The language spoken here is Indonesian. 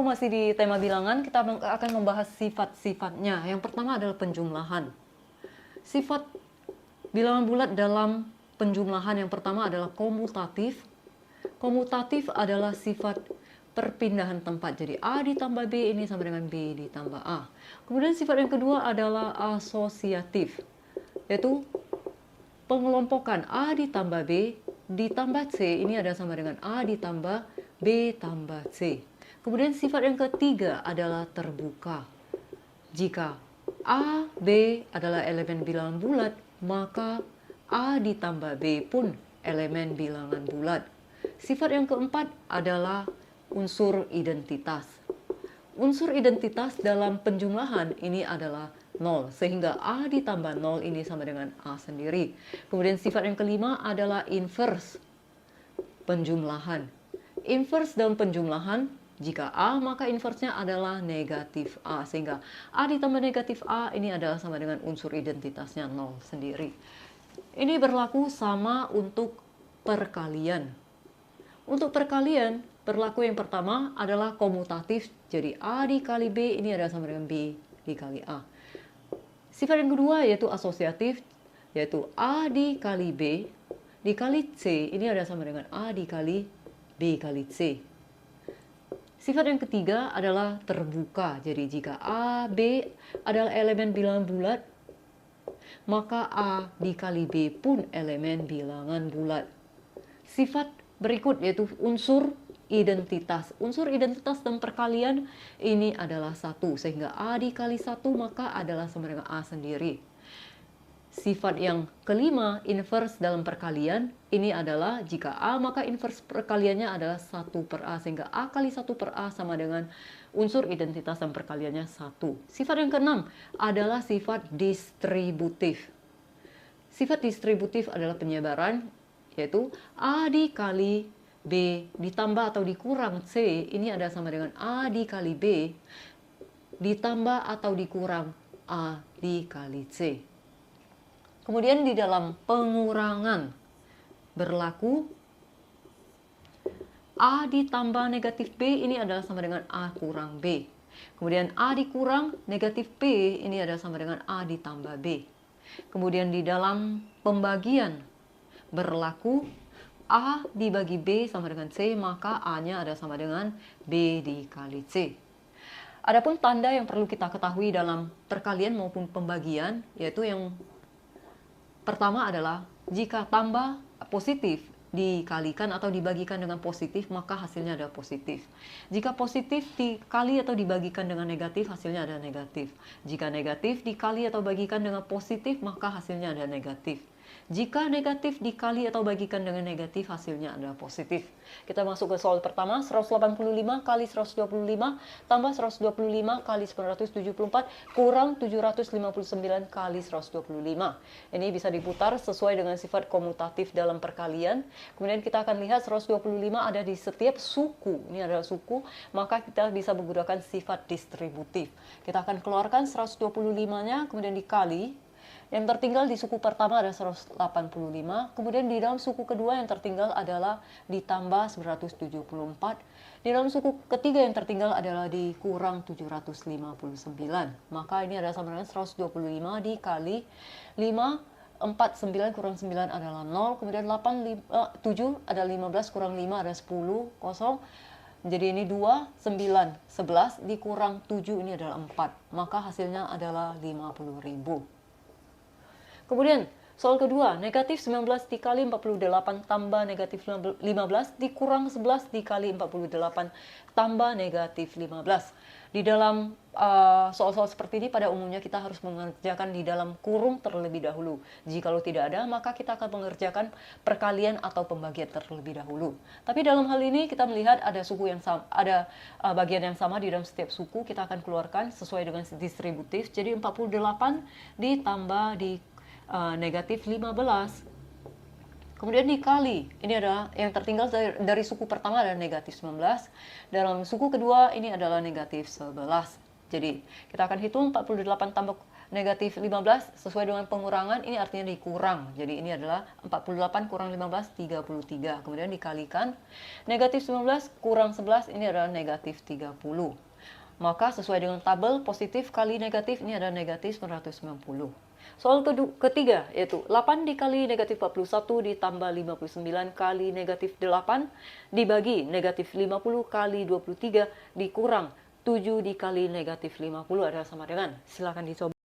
mumpung masih di tema bilangan, kita akan membahas sifat-sifatnya. Yang pertama adalah penjumlahan. Sifat bilangan bulat dalam penjumlahan yang pertama adalah komutatif. Komutatif adalah sifat perpindahan tempat. Jadi A ditambah B ini sama dengan B ditambah A. Kemudian sifat yang kedua adalah asosiatif, yaitu pengelompokan A ditambah B ditambah C ini adalah sama dengan A ditambah B tambah C. Kemudian sifat yang ketiga adalah terbuka. Jika A, B adalah elemen bilangan bulat, maka A ditambah B pun elemen bilangan bulat. Sifat yang keempat adalah unsur identitas. Unsur identitas dalam penjumlahan ini adalah 0, sehingga A ditambah 0 ini sama dengan A sendiri. Kemudian sifat yang kelima adalah inverse penjumlahan. Inverse dalam penjumlahan, jika A maka inversenya adalah negatif A, sehingga A ditambah negatif A ini adalah sama dengan unsur identitasnya 0 sendiri. Ini berlaku sama untuk perkalian. Untuk perkalian, berlaku yang pertama adalah komutatif, jadi A dikali B ini adalah sama dengan B dikali A. Sifat yang kedua yaitu asosiatif, yaitu A dikali B dikali C ini adalah sama dengan A dikali B kali C. Sifat yang ketiga adalah terbuka, jadi jika A, B adalah elemen bilangan bulat, maka A dikali B pun elemen bilangan bulat. Sifat berikut yaitu unsur identitas. Unsur identitas dalam perkalian ini adalah 1, sehingga A dikali 1 maka adalah sama dengan A sendiri. Sifat yang kelima, inverse dalam perkalian, ini adalah jika A maka inverse perkaliannya adalah 1 per A, sehingga A kali 1 per A sama dengan unsur identitas dalam perkaliannya 1. Sifat yang keenam adalah sifat distributif. Sifat distributif adalah penyebaran, yaitu A dikali B ditambah atau dikurang C ini adalah sama dengan A dikali B ditambah atau dikurang A dikali C. Kemudian di dalam pengurangan berlaku A ditambah negatif B ini adalah sama dengan A kurang B. Kemudian A dikurang negatif B ini adalah sama dengan A ditambah B. Kemudian di dalam pembagian berlaku A dibagi B sama dengan C, maka A-nya adalah sama dengan B dikali C. Adapun tanda yang perlu kita ketahui dalam perkalian maupun pembagian, yaitu yang pertama adalah jika tambah positif dikalikan atau dibagikan dengan positif, maka hasilnya adalah positif. Jika positif dikali atau dibagikan dengan negatif, hasilnya adalah negatif. Jika negatif dikali atau bagikan dengan positif, maka hasilnya adalah negatif. Jika negatif dikali atau bagikan dengan negatif, hasilnya adalah positif. Kita masuk ke soal pertama, 185 kali 125 tambah 125 kali 974 kurang 759 kali 125. Ini bisa diputar sesuai dengan sifat komutatif dalam perkalian. Kemudian kita akan lihat 125 ada di setiap suku. Ini adalah suku, maka kita bisa menggunakan sifat distributif. Kita akan keluarkan 125-nya, kemudian dikali. Yang tertinggal di suku pertama ada 185, kemudian di dalam suku kedua yang tertinggal adalah ditambah 974, di dalam suku ketiga yang tertinggal adalah dikurang 759, maka ini adalah sama dengan 125 dikali 5, 4, 9 kurang 9 adalah 0, kemudian 7 ada 15 kurang 5 ada 10, kosong. Jadi ini 2, 9, 11 dikurang 7 ini adalah 4, maka hasilnya adalah 50.000. Kemudian soal kedua, negatif 19 dikali 48 tambah negatif 15 dikurang 11 dikali 48 tambah negatif 15. Di dalam soal-soal seperti ini pada umumnya kita harus mengerjakan di dalam kurung terlebih dahulu. Jika tidak ada, maka kita akan mengerjakan perkalian atau pembagian terlebih dahulu. Tapi dalam hal ini kita melihat ada suku yang sama, ada bagian yang sama di dalam setiap suku, kita akan keluarkan sesuai dengan distributif. Jadi 48 ditambah di negatif 15, kemudian dikali, ini adalah yang tertinggal dari suku pertama adalah negatif 19, dalam suku kedua ini adalah negatif 11. Jadi kita akan hitung 48 tambah Negatif 15 sesuai dengan pengurangan, ini artinya dikurang. Jadi ini adalah 48 kurang 15, 33. Kemudian dikalikan. Negatif 19 kurang 11, ini adalah negatif 30. Maka sesuai dengan tabel, positif kali negatif, ini adalah negatif 190. Soal ketiga, yaitu 8 dikali negatif 41 ditambah 59 kali negatif 8 dibagi negatif 50 kali 23 dikurang 7 dikali negatif 50 adalah sama dengan. Silakan dicoba.